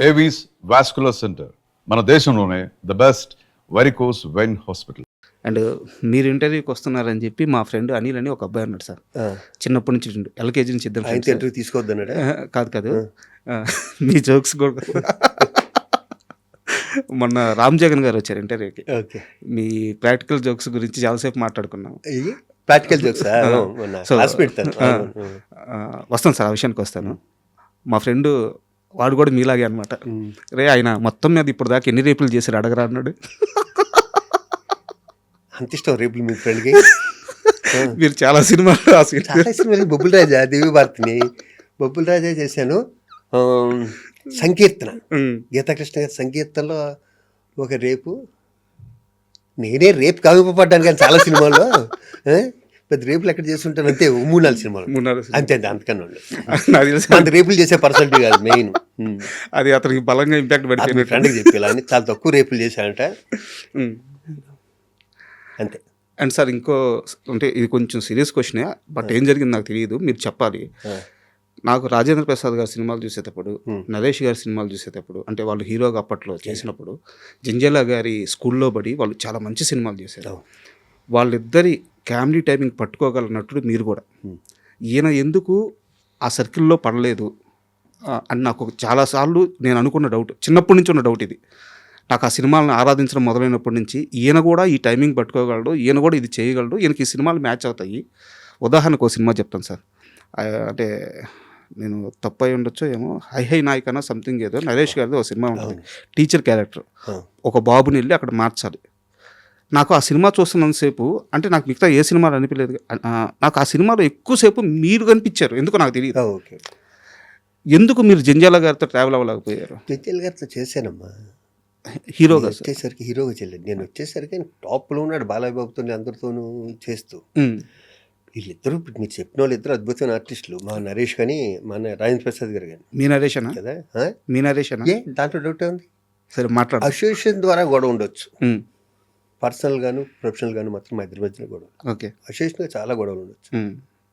Avis vascular centre మన దేశంలోనే the best varicose vein hospital. And మీరు ఇంటర్వ్యూకి వస్తున్నారని చెప్పి మా ఫ్రెండ్ అనిల్ అని ఒక అబ్బాయి అన్నాడు సార్. చిన్నప్పటి నుంచి ఎల్కేజీ నుంచి ఇద్దరు friends. ఇంటర్వ్యూ తీసుకోవద్దన్నాడు. కాదు మీ జోక్స్ కూడా మొన్న రామ్ జగన్ గారు వచ్చారు ఇంటర్వ్యూకి. ఓకే, మీ ప్రాక్టికల్ జోక్స్ గురించి చాలాసేపు మాట్లాడుకున్నాం. ప్రాక్టికల్ జోక్స్ So, క్లాస్ పెడతాను. వస్తాను సార్, ఆ విషయానికి వస్తాను. మా ఫ్రెండ్ వాడు కూడా మీలాగే అనమాట. రే ఆయన మొత్తం మీద ఇప్పుడు దాకా ఎన్ని రేపులు చేశారు అడగరా అన్నాడు. అంత ఇష్టం రేపులు మీ ఫ్రెండ్కి. మీరు చాలా సినిమాలు చాలా సినిమాలు బొబ్బుల రాజా, దివ్య భారతిని బొబ్బుల రాజా చేశాను. సంకీర్తన, గీతాకృష్ణ గారి సంకీర్తనలో ఒక రేపు, నేనే రేపు కావింపబడ్డాను కానీ చాలా సినిమాల్లో పెద్ద రేపులు ఎక్కడ చేస్తుంటాను అంతే, 3-4 సినిమాలు అంతే, అంతకన్నా ఉండదు. అంత రేపులు చేసే పర్సనాలిటీ కాదు మెయిన్. అది అతనికి బలంగా ఇంపాక్ట్ పడిపోయింది. ఫ్రెండ్కి చెప్పేలా అని చాలా తక్కువ రేపులు చేశానంట అంతే. అండ్ సార్ ఇంకో, అంటే ఇది కొంచెం సీరియస్ క్వశ్చనే, బట్ ఏం జరిగింది నాకు తెలియదు, మీరు చెప్పాలి. నాకు రాజేంద్ర ప్రసాద్ గారి సినిమాలు చూసేటప్పుడు, నరేష్ గారి సినిమాలు చూసేటప్పుడు, అంటే వాళ్ళు హీరోగా అప్పట్లో చేసినప్పుడు, జంజాల గారి స్కూల్లో పడి వాళ్ళు చాలా మంచి సినిమాలు చేశారు. వాళ్ళిద్దరి కామెడీ టైమింగ్ పట్టుకోగల నటుడు మీరు కూడా. ఈయన ఎందుకు ఆ సర్కిల్లో పడలేదు అని నాకు చాలాసార్లు నేను అనుకున్న డౌట్, చిన్నప్పటి నుంచి ఉన్న డౌట్ ఇది. నాకు ఆ సినిమాలను ఆరాధించడం మొదలైనప్పటి నుంచి ఈయన కూడా ఈ టైమింగ్ పట్టుకోగలడు, ఈయన కూడా ఇది చేయగలడు, ఈయనకి ఈ సినిమాలు మ్యాచ్ అవుతాయి. ఉదాహరణకు ఒక సినిమా చెప్తాను సార్, అంటే నేను తప్పు అయి ఉండొచ్చో ఏమో, హై హై నాయకనా సంథింగ్ ఏదో నరేష్ గారిది ఒక సినిమా ఉంటుంది, టీచర్ క్యారెక్టర్, ఒక బాబుని వెళ్ళి అక్కడ మార్చాలి. నాకు ఆ సినిమా చూస్తున్నంతసేపు, అంటే నాకు మిగతా ఏ సినిమాలు అనిపించలేదు, నాకు ఆ సినిమాలో ఎక్కువసేపు మీరు కనిపించారు, ఎందుకు నాకు తెలియదు. ఎందుకు మీరు జంజాల గారితో ట్రావెల్ అవ్వలేకపోయారు? జంజాల గారితో చేశానమ్మా, హీరోగా వచ్చేసరికి హీరోగా చేయలేదు. నేను వచ్చేసరికి టాప్లో ఉన్నాడు బాలయ్య బాబుతో అందరితోనూ చేస్తూ. వీళ్ళిద్దరూ మీరు చెప్పిన వాళ్ళు ఇద్దరు అద్భుతమైన ఆర్టిస్టులు, మా నరేష్ కానీ మా రాజేంద్ర ప్రసాద్ గారు కానీ. మీ నరేష్ అన్న కదా, మీ నరేష్ అన్న, దాంట్లో డౌట్ ఉంది. సరే మాట్లాడు. అసోసియేషన్ ద్వారా గొడవ ఉండొచ్చు, పర్సనల్ గాను ప్రొఫెషనల్ గాను మాత్రం మా ఇద్దరి మధ్యన గొడవ. ఓకే, అసోసియేషన్గా చాలా గొడవలు ఉండొచ్చు,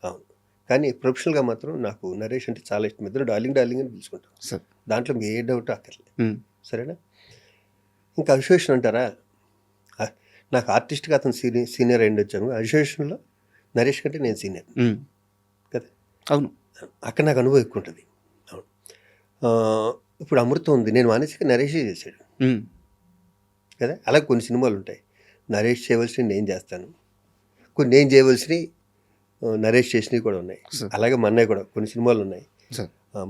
అవును. కానీ ప్రొఫెషనల్గా మాత్రం నాకు నరేష్ అంటే చాలా ఇష్టం. ఇద్దరు డార్లింగ్ డార్లింగ్ అని పిలుచుకుంటాం, దాంట్లో ఏ డౌట్ అక్కర్లేదు. సరేనా? ఇంకా అసోసియేషన్ అంటారా, నాకు ఆర్టిస్ట్గా అతను సీనియర్ అయ్యి వచ్చాను, అసోసియేషన్లో నరేష్ కంటే నేను సీనియర్ కదా. అవును, అక్కడ నాకు అనుభవం ఎక్కువ ఉంటుంది. అవును. ఇప్పుడు అమృతం ఉంది, నేను మానేసి నరేషే చేశాడు కదా. అలాగే కొన్ని సినిమాలు ఉంటాయి, నరేష్ చేయవలసినవి నేను చేస్తాను, కొన్ని నేను చేయవలసినవి నరేష్ చేసినవి కూడా ఉన్నాయి. అలాగే మా అన్నయ్య కూడా కొన్ని సినిమాలు ఉన్నాయి.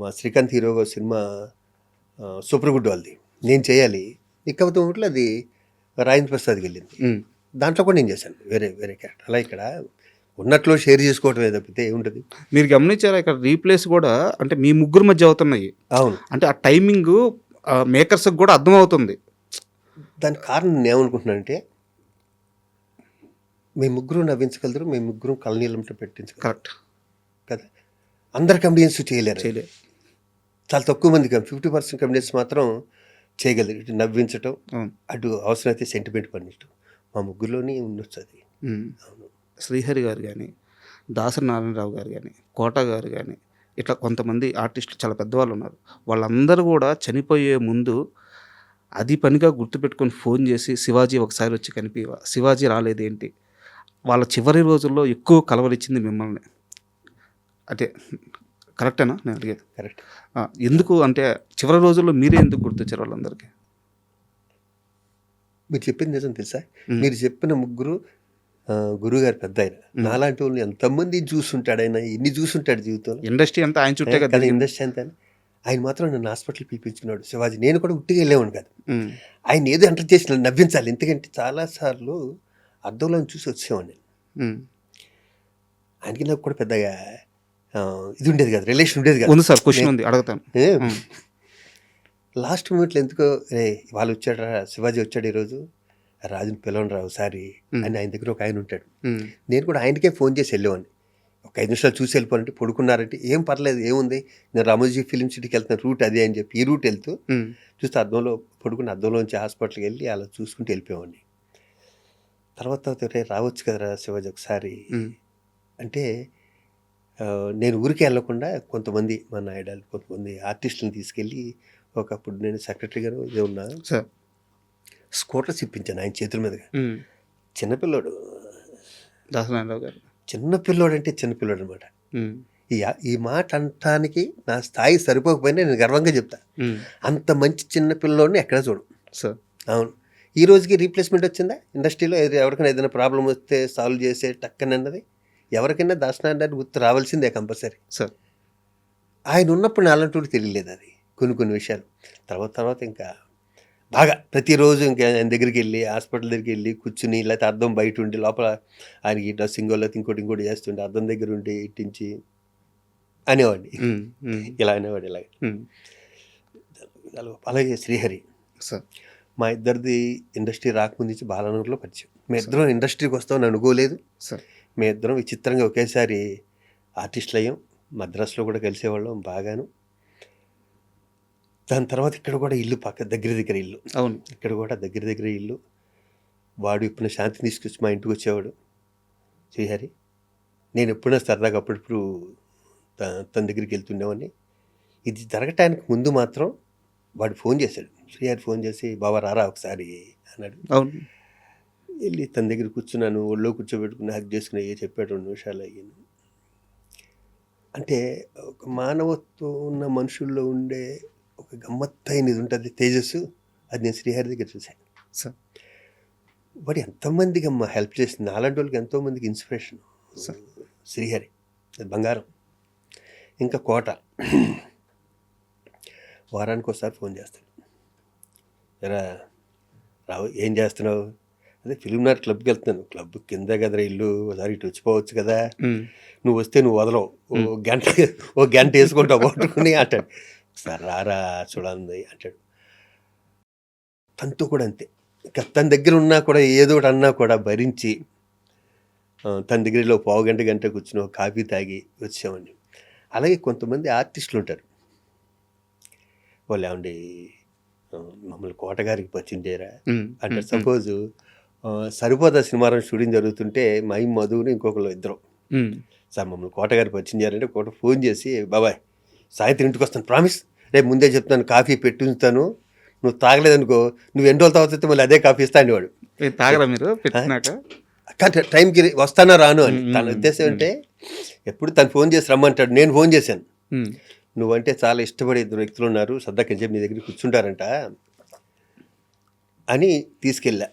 మా శ్రీకాంత్ హీరోగా సినిమా సూపర్ గుడ్ వాళ్ళది నేను చేయాలి, నిక్కవతం ఒకటి అది రాజేంద్ర ప్రసాద్కి వెళ్ళింది, దాంట్లో కూడా నేను చేశాను వేరే వేరే క్యారెక్టర్. అలా ఇక్కడ ఉన్నట్లో షేర్ చేసుకోవటమే తప్పితే ఏముంటుంది. మీరు గమనించారా ఇక్కడ రీప్లేస్ కూడా, అంటే మీ ముగ్గురు మధ్య అవుతున్నాయి. అవును, అంటే ఆ టైమింగ్ మేకర్స్కి కూడా అర్థమవుతుంది. దానికి కారణం నేను ఏమనుకుంటున్నానంటే, మేము ముగ్గురు నవ్వించగలరు, మేము ముగ్గురు కళ్ళనీళ్ళంట పెట్టించగలరు. కరెక్ట్ కదా. అందరు కమెడియన్స్ చేయలేరు, చాలా తక్కువ మంది, 50% కమెడియన్స్ మాత్రం చేయగలరు. ఇటు నవ్వించటం, అటు అవసరమైతే సెంటిమెంట్ పండించడం, మా ముగ్గురులోనే ఉండొచ్చు అది. అవును, శ్రీహరి గారు కానీ, దాసరి నారాయణరావు గారు కానీ, కోట గారు కానీ, ఇట్లా కొంతమంది ఆర్టిస్టులు చాలా పెద్దవాళ్ళు ఉన్నారు. వాళ్ళందరూ కూడా చనిపోయే ముందు అది పనిగా గుర్తుపెట్టుకొని ఫోన్ చేసి శివాజీ ఒకసారి వచ్చి కనిపివా, శివాజీ రాలేదేంటి, వాళ్ళ చివరి రోజుల్లో ఎక్కువ కలవరిచ్చింది మిమ్మల్ని. అంటే కరెక్టేనా నేను అడిగేది? కరెక్ట్. ఎందుకు అంటే చివరి రోజుల్లో మీరే ఎందుకు గుర్తొచ్చారు వాళ్ళందరికీ? మీరు చెప్పింది నిజం తెలుసా, మీరు చెప్పిన ముగ్గురు గురువుగారు పెద్ద ఆయన, నాలాంటి వాళ్ళు ఎంతమంది చూస్తుంటాడు, ఆయన ఎన్ని చూస్తుంటాడు జీవితంలో. ఇండస్ట్రీ అంతా ఆయన చుట్టే కదా, ఇండస్ట్రీ అంతా. ఆయన మాత్రం నన్ను హాస్పిటల్ పిలిపించుకున్నాడు శివాజీ. నేను కూడా ఉట్టిగా వెళ్ళేవాడు కాదు, ఆయన ఏదో ఎంటర్ చేసి నవ్వించాలి. ఎందుకంటే చాలాసార్లు అద్దంలో చూసి వచ్చేవాడిని నేను. ఆయనకి నాకు కూడా పెద్దగా ఇది ఉండేది కాదు, రిలేషన్ ఉండేది కాదు. ఉంది సార్, క్వశ్చన్ ఉంది అడుగుతాను. లాస్ట్ మూమెంట్లో ఎందుకో వాళ్ళు వచ్చాడు, శివాజీ వచ్చాడు ఈరోజు, రాజుని పిలవని రావు సారి అని ఆయన దగ్గర ఒక ఆయన ఉంటాడు. నేను కూడా ఆయనకే ఫోన్ చేసి వెళ్ళేవాడిని, ఒక 5 నిమిషాలు చూసి వెళ్ళిపోవాలంటే. పడుకున్నారంటే ఏం పర్లేదు, ఏముంది, నేను రామోజీ ఫిలిం సిటీకి వెళ్తున్న రూట్ అదే అని చెప్పి ఈ రూట్ వెళ్తూ చూస్తే అద్దంలో పడుకుని అద్దంలోంచి హాస్పిటల్కి వెళ్ళి అలా చూసుకుంటూ వెళ్ళిపోయేవాడిని. తర్వాత రావచ్చు కదరా శివాజీ ఒకసారి అంటే, నేను ఊరికే వెళ్ళకుండా కొంతమంది మా నాయుడాలు కొంతమంది ఆర్టిస్టులను తీసుకెళ్ళి ఒకప్పుడు నేను సెక్రటరీగాను ఇదే ఉన్నా, సార్. స్కూటర్స్ ఇప్పించాను ఆయన చేతుల మీదుగా. చిన్నపిల్లోడు, దాసనారాయణరావు గారు. చిన్నపిల్లోడు అంటే చిన్నపిల్లోడు అనమాట. ఈ మాట అనటానికి నా స్థాయి సరిపోకపోయినా నేను గర్వంగా చెప్తా. అంత మంచి చిన్న పిల్లోడిని ఎక్కడ చూడు సార్. అవును. ఈ రోజుకి రీప్లేస్మెంట్ వచ్చిందా ఇండస్ట్రీలో? ఎవరికైనా ఏదైనా ప్రాబ్లం వస్తే సాల్వ్ చేసే టక్కని అన్నది ఎవరికైనా దాసనారాయణ గుర్తు రావాల్సిందే కంపల్సరీ సార్. ఆయన ఉన్నప్పుడు నా అలాంటి తెలియలేదు అది కొన్ని విషయాలు. తర్వాత ఇంకా బాగా ప్రతిరోజు ఇంకా ఆయన దగ్గరికి వెళ్ళి హాస్పిటల్ దగ్గరికి వెళ్ళి కూర్చుని, లేకపోతే అద్దం బయట ఉండి లోపల ఆయనకి డ్రెస్సింగ్ లేకపోతే ఇంకోటి చేస్తుండే అద్దం దగ్గర ఉండి ఇట్టించి అనేవాడిని. ఇలా అనేవాడు ఇలాగ. అలాగే శ్రీహరి సార్. మా ఇద్దరిది ఇండస్ట్రీ రాకముందు నుంచి బాలానగర్లో పరిచయం. మీ ఇద్దరం ఇండస్ట్రీకి వస్తామని అనుకోలేదు సార్. మీ ఇద్దరం విచిత్రంగా ఒకేసారి ఆర్టిస్టులు అయ్యాం. మద్రాసులో కూడా కలిసేవాళ్ళం బాగాను. దాని తర్వాత ఇక్కడ కూడా ఇల్లు దగ్గర ఇల్లు. అవును. ఇక్కడ కూడా దగ్గర ఇల్లు. వాడు ఇప్పుడు శాంతిని తీసుకొచ్చి మా ఇంటికి వచ్చేవాడు శ్రీహరి. నేను ఎప్పుడైనా సరదాగా అప్పుడప్పుడు తన దగ్గరికి వెళ్తుండేవాడిని. ఇది జరగటానికి ముందు మాత్రం వాడు ఫోన్ చేశాడు, శ్రీహరి ఫోన్ చేసి, బాబా రారా ఒకసారి అన్నాడు. అవును. వెళ్ళి తన దగ్గర కూర్చున్నాను, ఒళ్ళో కూర్చోబెట్టుకుని హక్ చేసుకుని చెప్పాడు 2 నిమిషాలు అయ్యాను. అంటే ఒక మానవత్వం ఉన్న మనుషుల్లో ఉండే ఒక గమ్మత్తైనది ఉంటుంది, తేజస్సు. అది నేను శ్రీహరి దగ్గర చూశాను సార్. వాడు ఎంతోమందికి అమ్మ హెల్ప్ చేసింది, అలాంటి వాళ్ళకి ఎంతోమందికి ఇన్స్పిరేషన్ శ్రీహరి. అది బంగారం. ఇంకా కోట వారానికి ఒకసారి ఫోన్ చేస్తాడు, ఎరా రావు ఏం చేస్తున్నావు? అదే ఫిల్మ్ నగర్ క్లబ్కి వెళ్తున్నాను. క్లబ్ కింద కదరా ఇల్లు, ఒకసారి ఇటు వచ్చిపోవచ్చు కదా, నువ్వు వస్తే నువ్వు వదలవు, ఓ గంట వేసుకుంటావు పట్టుకుని అంటాడు. ఒకసారి రారా చూడండి అంటాడు. తనతో కూడా అంతే. ఇంకా తన దగ్గర ఉన్నా కూడా ఏదో ఒకటి అన్నా కూడా భరించి తన దగ్గరలో పావు గంట కూర్చుని కాఫీ తాగి వచ్చామండి. అలాగే కొంతమంది ఆర్టిస్టులు ఉంటారు, వాళ్ళు ఏమండి మమ్మల్ని కోటగారికి పరిచయం చేయరా అంటే, సపోజు సరిపోదా సినిమారం షూటింగ్ జరుగుతుంటే మై మధుని ఇంకొకరు ఇద్దరు, సార్ మమ్మల్ని కోటగారికి పరిచయం చేయాలంటే కోట ఫోన్ చేసి, బాబాయ్ సాయంత్రం ఇంటికి వస్తాను, ప్రామిస్, రేపు ముందే చెప్తాను, కాఫీ పెట్టుంచుతాను, నువ్వు తాగలేదనుకో నువ్వు ఎన్ని రోజుల తర్వాత మళ్ళీ అదే కాఫీ ఇస్తా అనేవాడు. తాగరా మీరు పెట్టినాక? టైంకి వస్తానా రాను అని. తన ఉద్దేశం అంటే ఎప్పుడు తను ఫోన్ చేసి రమ్మంటాడు. నేను ఫోన్ చేశాను, నువ్వంటే చాలా ఇష్టపడే 2 వ్యక్తులు ఉన్నారు, సరదాకి చెప్పి నీ దగ్గర కూర్చుంటారంట అని తీసుకెళ్ళా.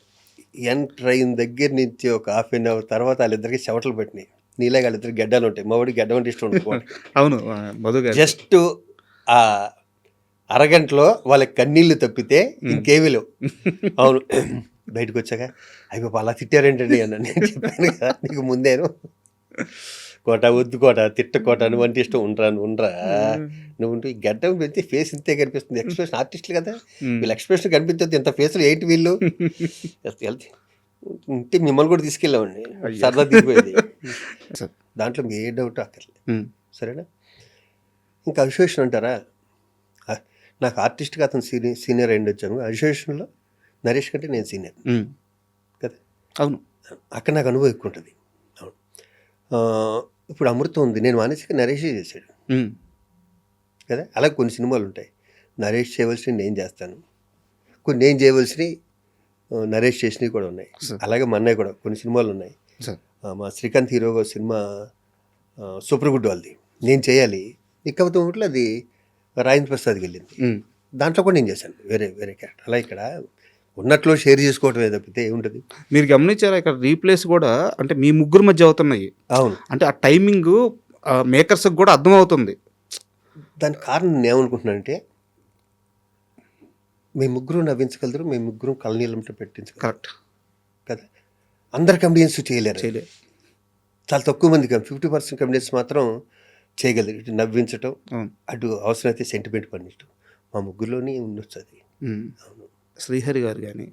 ఎంటర్ అయిన దగ్గర నుంచి ఒక ½ తర్వాత వాళ్ళిద్దరికి చెవటలు పెట్టినాయి. నీలాగా వాళ్ళిద్దరికి గడ్డలు ఉంటాయి, మా వాడికి గడ్డ అంటే ఇష్టం ఉంటుంది. అవును. జస్ట్ ఆ అరగంటలో వాళ్ళకి కన్నీళ్ళు తప్పితే ఇంకేమీ లేవు. అవును. బయటకు వచ్చాక అయ్యో అలా తిట్టారేంటండి అన్న. నేను చెప్పాను కదా నీకు ముందేను, కోట వద్దు కోట తిట్టకోట నువ్వు అంటే ఇష్టం ఉండరా నువ్వు ఈ గడ్డం పెడితే ఫేస్ ఇంతే కనిపిస్తుంది, ఎక్స్ప్రెషన్ ఆర్టిస్టులు కదా వీళ్ళు ఎక్స్ప్రెషన్ కనిపించద్దు, ఇంత ఫేస్లు ఏంటి వీళ్ళు ఉంటే మిమ్మల్ని కూడా తీసుకెళ్ళామండి, సరదా దిగిపోయేది. దాంట్లో మీ ఏ డౌట్ అక్కర్లేదు, సరేనా? ఇంకా అసోసియేషన్ అంటారా, నాకు ఆర్టిస్ట్గా అతను సీనియర్ అయ్యి వచ్చాను, అసోసియేషన్లో నరేష్ కంటే నేను సీనియర్ కదా. అవును. అక్కడ నాకు అనుభవం ఎక్కువ ఉంటుంది. అవును. ఇప్పుడు అమృతం ఉంది, నేను మానేసి నరేషే చేశాడు కదా. అలాగే కొన్ని సినిమాలు ఉంటాయి, నరేష్ చేయవలసినవి నేను చేస్తాను, కొన్ని నేను చేయవలసినవి నరేష్ చేసినవి కూడా ఉన్నాయి. అలాగే మా అన్నయ్య కూడా కొన్ని సినిమాలు ఉన్నాయి. మా శ్రీకాంత్ హీరోగా సినిమా సూపర్ గుడ్ వాళ్ళది నేను చేయాలి, ఇకపోతే ఒకటి అది రాజేంద్ర ప్రసాద్కి వెళ్ళింది, దాంట్లో కూడా నేను చేశాను వేరే క్యారెక్టర్. అలా ఇక్కడ ఉన్నట్లు షేర్ చేసుకోవటమే తప్పితే ఏముంటుంది. మీరు గమనించారా ఇక్కడ రీప్లేస్ కూడా అంటే మీ ముగ్గురు మధ్య అవుతున్నాయి. అవును. అంటే ఆ టైమింగ్ మేకర్స్కి కూడా అర్థమవుతుంది. దానికి కారణం నేను ఏమనుకుంటున్నానంటే, మీ ముగ్గురు నవ్వించగలరు, మీ ముగ్గురు కళ్ళనీళ్ళంటే పెట్టించగలరు. కరెక్ట్ కదా. అందరు కమెడియన్స్ చేయలేరు, చాలా తక్కువ మంది 50% కమెడియన్స్ మాత్రం చేయగలరు. ఇటు నవ్వించటం, అటు అవసరమైతే సెంటిమెంట్ పండించడం, మా ముగ్గురులోనే ఉండొచ్చు అది. అవును. శ్రీహరి గారు కానీ,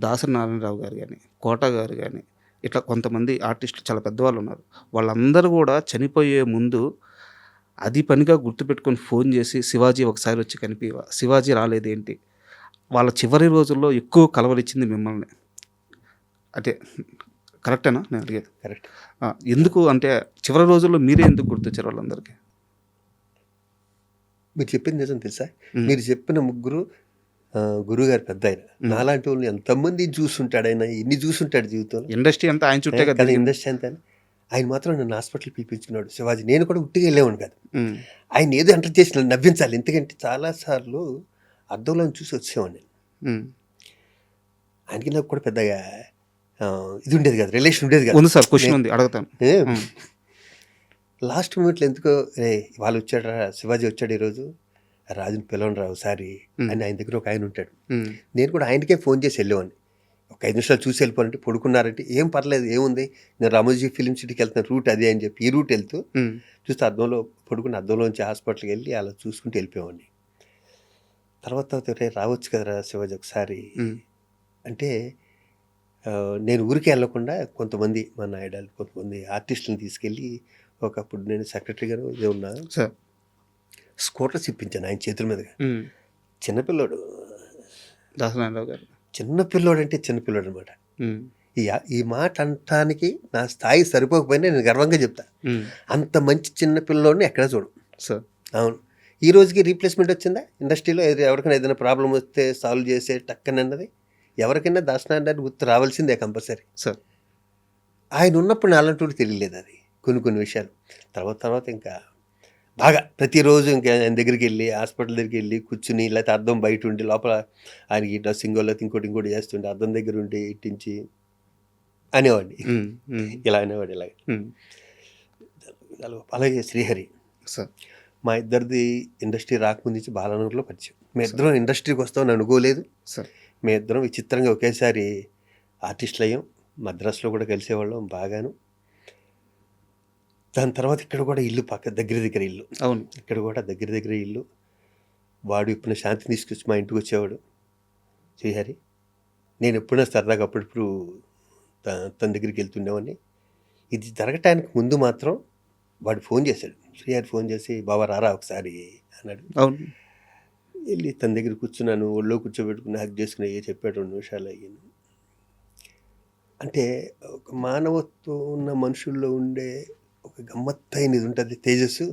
దాసరి నారాయణరావు గారు కానీ, కోట గారు కానీ, ఇట్లా కొంతమంది ఆర్టిస్టులు చాలా పెద్దవాళ్ళు ఉన్నారు. వాళ్ళందరూ కూడా చనిపోయే ముందు అది పనిగా గుర్తుపెట్టుకొని ఫోన్ చేసి, శివాజీ ఒకసారి వచ్చి కనిపివా, శివాజీ రాలేదేంటి, వాళ్ళ చివరి రోజుల్లో ఎక్కువ కలవరిచ్చింది మిమ్మల్ని. అంటే కరెక్టేనా నేను అడిగేది? కరెక్ట్. ఎందుకు అంటే చివరి రోజుల్లో మీరే ఎందుకు గుర్తొచ్చారు వాళ్ళందరికీ? మీరు చెప్పింది నిజం తెలుసా? మీరు చెప్పిన ముగ్గురు గురువు గారు పెద్ద ఆయన. నాలాంటి వాళ్ళు ఎంతమంది చూసుంటాడు ఆయన, ఎన్ని చూసుంటాడు జీవితంలో. ఇండస్ట్రీ అంతా ఆయన చుట్టే కదా కదా తిరిగింది. ఇండస్ట్రీ అంతా. ఆయన మాత్రం నన్ను హాస్పిటల్ పిలిపించుకున్నాడు శివాజీ. నేను కూడా ఉట్టిగా వెళ్ళేవాడు కాదు. ఉమ్, ఆయన ఏదో ఎంటర్ చేసి నన్ను నవ్వించాలి. ఎందుకంటే చాలాసార్లు అద్దంలో చూసి వచ్చేవాడిని నేను. ఉమ్. ఆయనకి నాకు కూడా పెద్దగా ఇది ఉండేది కాదు, రిలేషన్ ఉండేది కాదు. ఉంది సార్, క్వశ్చన్ ఉంది, అడుగుతాను. లాస్ట్ మూమెంట్లో ఎందుకో వాళ్ళు వచ్చాడరా, శివాజీ వచ్చాడు ఈరోజు, రాజుని పిలవను రా ఒకసారి అని ఆయన దగ్గర ఒక ఆయన ఉంటాడు. ఉమ్, నేను కూడా ఆయనకే ఫోన్ చేసి వెళ్ళేవాడిని. ఒక 5 నిమిషాలు చూసి వెళ్ళిపోవాలంటే పడుకున్నారంటే ఏం పర్లేదు, ఏముంది, నేను రామోజీ ఫిలిం సిటీకి వెళ్తున్న రూట్ అదే అని చెప్పి ఈ రూట్ వెళ్తూ ఉమ్, చూస్తే అద్దంలో పడుకుని అద్దంలోంచి హాస్పిటల్కి వెళ్ళి అలా చూసుకుంటూ వెళ్ళిపోయేవాడిని. తర్వాత రే రావచ్చు కదరా శివాజీ ఒకసారి ఉమ్. అంటే నేను ఊరికే వెళ్ళకుండా కొంతమంది మా నాయుడాలు కొంతమంది ఆర్టిస్టులను తీసుకెళ్ళి ఒకప్పుడు నేను సెక్రటరీ గారు ఇదే ఉన్నా సార్. స్కూటర్స్ ఇప్పించాను ఆయన చేతుల మీదుగా. ఉమ్. చిన్నపిల్లోడు, దాసనారాయణరావు గారు. చిన్నపిల్లోడు అంటే చిన్నపిల్లోడు అనమాట. ఉమ్, ఈ మాట అనటానికి నా స్థాయి సరిపోకపోయినా నేను గర్వంగా చెప్తా. ఉమ్. అంత మంచి చిన్నపిల్లోడిని ఎక్కడ చూడు. సార్. అవును. ఈ రోజుకి రీప్లేస్మెంట్ వచ్చిందా ఇండస్ట్రీలో? ఎవరికైనా ఏదైనా ప్రాబ్లం వస్తే సాల్వ్ చేసే టక్కనన్నది ఎవరికైనా దాసనారాయణ గుర్తు రావాల్సిందే కంపల్సరీ. సార్. ఆయన ఉన్నప్పుడు నా అలాంటి తెలియలేదు అది కొన్ని విషయాలు. తర్వాత ఇంకా బాగా ప్రతిరోజు ఇంకా ఆయన దగ్గరికి వెళ్ళి హాస్పిటల్ దగ్గరికి వెళ్ళి కూర్చుని, లేకపోతే అద్దం బయట ఉండి లోపల ఆయనకి డ్రెస్సింగ్ లేకపోతే ఇంకోటి చేస్తుండే అద్దం దగ్గర ఉండి ఇట్టించి అనేవాడిని. ఉమ్, ఉమ్, ఇలా అనేవాడు ఇలాగ. ఉమ్. అలాగే శ్రీహరి సార్. మా ఇద్దరిది ఇండస్ట్రీ రాకముందు నుంచి బాలానగర్లో పరిచయం. మేము ఇద్దరం ఇండస్ట్రీకి వస్తామని అనుకోలేదు. సార్. మేము ఇద్దరం విచిత్రంగా ఒకేసారి ఆర్టిస్టులు అయ్యాం. మద్రాసులో కూడా కలిసేవాళ్ళం బాగాను. దాని తర్వాత ఇక్కడ కూడా ఇల్లు దగ్గర ఇల్లు. అవును. ఇక్కడ కూడా దగ్గర ఇల్లు. వాడు ఇప్పుడు శాంతిని తీసుకొచ్చి మా ఇంటికి వచ్చేవాడు శ్రీహరి. నేను ఎప్పుడైనా సరదాగా అప్పుడప్పుడు తన దగ్గరికి వెళ్తుండేవాడిని. ఇది జరగటానికి ముందు మాత్రం వాడు ఫోన్ చేశాడు, శ్రీహరి ఫోన్ చేసి బాబా రారా ఒకసారి అన్నాడు. అవును. వెళ్ళి తన దగ్గర కూర్చున్నాను, ఒళ్ళో కూర్చోబెట్టుకుని హక్ చేసుకుని చెప్పాడు. 2 నిమిషాలు అయ్యాను. అంటే ఒక మానవత్వం ఉన్న మనుషుల్లో ఉండే ఒక గమ్మత్తైన ఇది ఉంటుంది, తేజస్సు.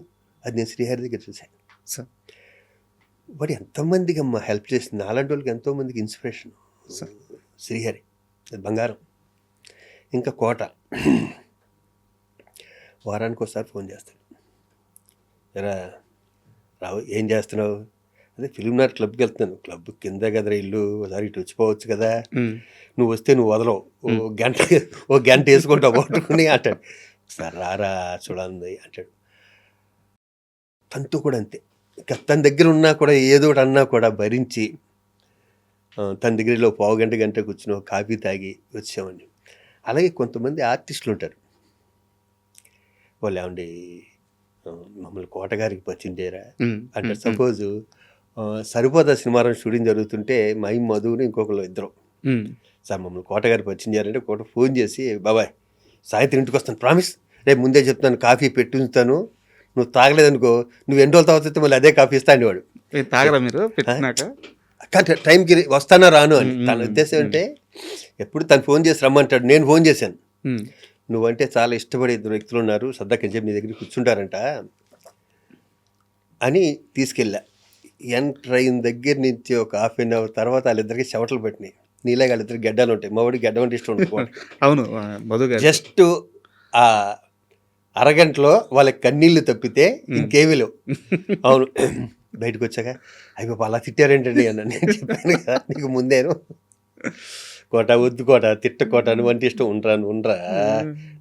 అది నేను శ్రీహరి దగ్గర చూశాను. సార్. వాడు ఎంతోమందికి అమ్మ హెల్ప్ చేసింది. అలాంటి వాళ్ళకి ఎంతోమందికి ఇన్స్పిరేషన్ శ్రీహరి. అది బంగారం. ఇంకా కోట వారానికి ఒకసారి ఫోన్ చేస్తాడు. ఎరా రావు, ఏం చేస్తున్నావు? అదే ఫిలిం నగర్ క్లబ్కి వెళ్తున్నాను. క్లబ్ కింద కదరా ఇల్లు, ఒకసారి ఇటు వచ్చిపోవచ్చు కదా, నువ్వు వస్తే నువ్వు వదలవు, ఓ గంట వేసుకుంటావు పట్టుకుని అంటాడు. ఒకసారి రారా చూడండి అంటాడు. తనతో కూడా అంతే. ఇంకా తన దగ్గర ఉన్నా కూడా ఏదో ఒకటి అన్నా కూడా భరించి తన దగ్గరలో పావు గంట కూర్చుని కాఫీ తాగి వచ్చామని. అలాగే కొంతమంది ఆర్టిస్టులు ఉంటారు, వాళ్ళు ఏమండి మమ్మల్ని కోటగారికి పరిచయం చేయరా అంటే, సపోజు సరిపోదా సినిమాలో షూటింగ్ జరుగుతుంటే మై మధుని ఇంకొకరు ఇద్దరు సార్ మమ్మల్ని కోటగారికి పరిచయం చేయాలంటే కోట ఫోన్ చేసి, బాబాయ్ సాయంత్రం ఇంటికి వస్తాను, ప్రామిస్, రేపు ముందే చెప్తాను, కాఫీ పెట్టుంచుతాను, నువ్వు తాగలేదనుకో నువ్వు 2 రోజుల తర్వాత మళ్ళీ అదే కాఫీ ఇస్తా అనేవాడు. తాగరా మీరు పెట్టినాక? కానీ టైంకి వస్తానా రాను అని తన ఉద్దేశం. అంటే ఎప్పుడు తను ఫోన్ చేసి రమ్మంటాడు. నేను ఫోన్ చేశాను, నువ్వంటే చాలా ఇష్టపడే 2 వ్యక్తులు ఉన్నారు, సరదాకి చెప్పి నీ దగ్గర కూర్చుంటారంట అని తీసుకెళ్ళా. ఎంటర్ అయిన దగ్గర నుంచి ఒక 1/2 అవర్ తర్వాత వాళ్ళిద్దరికి చెవటలు పెట్టినాయి. నీలాగా వాళ్ళిద్దరికి గడ్డలు ఉంటాయి. మా వాడికి గడ్డ అంటే ఇష్టం ఉంటుంది. అవును, మధు గారు. జస్ట్ ఆ అరగంటలో వాళ్ళకి కన్నీళ్ళు తప్పితే ఇంకేమీ లేవు. అవును. బయటకు వచ్చాక అయ్యో అలా తిట్టారేంటండి అన్న. నేను చెప్పాను కదా నీకు ముందేను, కోట వద్దు కోట తిట్ట కోట నువ్వు అంటే ఇష్టం, ఉండరా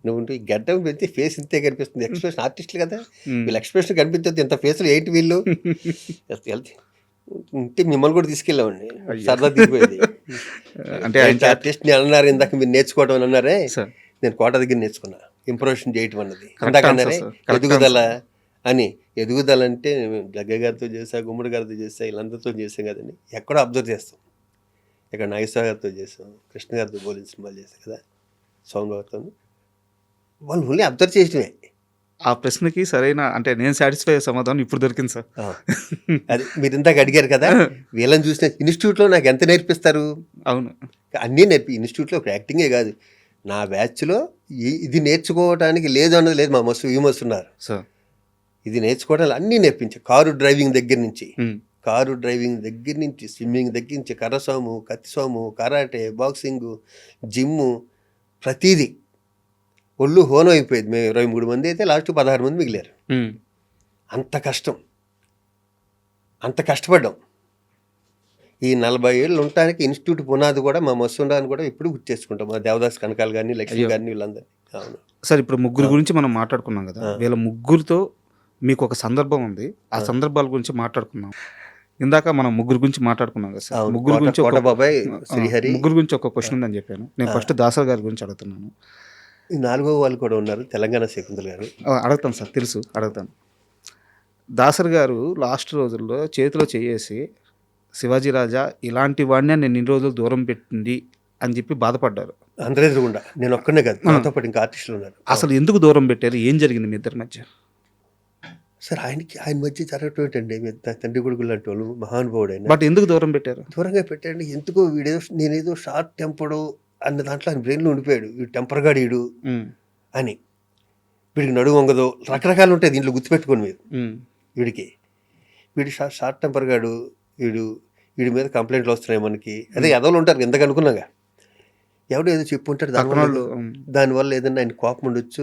నువ్వు ఈ గడ్డం పెడితే ఫేస్ ఇంతే కనిపిస్తుంది. ఎక్స్ప్రెషన్ ఆర్టిస్టులు కదా, వీళ్ళ ఎక్స్ప్రెషన్ కనిపించదు, ఇంత ఫేస్లు ఏంటి వీళ్ళు ఉంటే మిమ్మల్ని కూడా తీసుకెళ్ళామండి, సరదా దిగిపోయేది. అంటే ఆర్టిస్ట్ ని అన్నారు ఇందాక, మీరు నేర్చుకోవడం అని అన్నారే, నేను కోట దగ్గర నేర్చుకున్నా ఇంప్రూవేషన్ చేయటం అన్నది. ఇందాక అన్నారే ఎదుగుదల అని. ఎదుగుదల అంటే జగ్గ గారితో చేసా, గుమ్మడి గారితో చేసా, వీళ్ళందరితో చేసాం కదండి. ఎక్కడో అబ్జర్వ్ చేస్తాం. ఇక్కడ నాగేశ్వర గారితో చేసాం, కృష్ణ గారితో పోలిన సినిమాలు చేసాం కదా, సౌండ్ గారితో. వాళ్ళు ఓన్లీ అబ్జర్వ్ చేయటమే. ఆ ప్రశ్నకి సరైన అంటే నేను సాటిస్ఫై అయ్యే సమాధానం ఇప్పుడు దొరికింది సార్. అది మీరు ఇందాక అడిగారు కదా, వీళ్ళని చూసిన ఇన్స్టిట్యూట్లో నాకు ఎంత నేర్పిస్తారు? అవును, అన్నీ ఇన్స్టిట్యూట్లో ఒక యాక్టింగే కాదు, నా బ్యాచ్లో ఇది నేర్చుకోవడానికి లేదు అన్నది లేదు. మా మస్తు ఉన్నారు, ఇది నేర్చుకోవడాలు అన్నీ నేర్పించా. కారు డ్రైవింగ్ దగ్గర నుంచి స్విమ్మింగ్ దగ్గర నుంచి కర్రసాము, కత్తిసాము, కరాటే, బాక్సింగు, జిమ్ము, ప్రతీది. ఒళ్ళు హోనం అయిపోయేది. మేము 23 మంది అయితే లాస్ట్ 16 మంది మిగిలారు. అంత కష్టపడ్డాం. ఈ 40 ఏళ్ళు ఉండటానికి ఇన్స్టిట్యూట్ పునాది కూడా మా మస్తుండాన్ని కూడా ఇప్పుడు గుర్తు చేసుకుంటాం. మా దేవదాస్ కనకాలు కానీ, లక్ష్మి గారిని, వీళ్ళందరూ. అవును సార్, ఇప్పుడు ముగ్గురు గురించి మనం మాట్లాడుకున్నాం కదా, వీళ్ళ ముగ్గురితో మీకు ఒక సందర్భం ఉంది. ఆ సందర్భాల గురించి మాట్లాడుకున్నాం. ఇందాక మనం ముగ్గురు గురించి మాట్లాడుకున్నాం కదా సార్. ముగ్గురు గురించి కోటబాబాయ్, శ్రీహరి, ముగ్గురు గురించి ఒక క్వశ్చన్ ఉందని చెప్పాను. నేను ఫస్ట్ దాసర్ గారి గురించి అడుగుతున్నాను. ఈ 4వ వాళ్ళు కూడా ఉన్నారు, తెలంగాణ శకుంతల గారు. అడుగుతాను సార్, తెలుసు, అడుగుతాను. దాసర్ గారు లాస్ట్ రోజుల్లో చేతిలో చేసి శివాజీ రాజా ఇలాంటి వాడినే నేను ఇన్ని రోజులు దూరం పెట్టింది అని చెప్పి బాధపడ్డారు. అందరూ ఎదురుగుండా, నేను ఒక్కనే కాదు, నాతో పాటు ఇంకా ఆర్టిస్టులు ఉన్నారు. అసలు ఎందుకు దూరం పెట్టారు? ఏం జరిగింది మీ ఇద్దరి మధ్య? సార్ ఆయన మధ్య జరగటం ఏంటండి, తండ్రి కొడుకులు లాంటి వాళ్ళు, మహానుభావుడు ఆయన. బట్ ఎందుకు దూరం పెట్టారు? దూరంగా పెట్టండి. ఎందుకో నేనేదో షార్ట్ టెంపర్డు అన్న దాంట్లో ఆయన బ్రెయిన్లో ఉండిపోయాడు. వీడు టెంపర్గా వీడు అని. వీడికి నడుము వంగదు, రకరకాలు ఉంటాయి దీంట్లో, గుర్తుపెట్టుకోండి మీరు. వీడి షార్ట్ టెంపర్ గాడు, వీడి మీద కంప్లైంట్లు వస్తున్నాయి మనకి. అదే ఎదవలు ఉంటారు, ఎందుకు అనుకున్నాగా. ఎవడో ఏదో చెప్పుంటాడు, దానివల్ల ఏదన్నా ఆయన కోపం ఉండొచ్చు.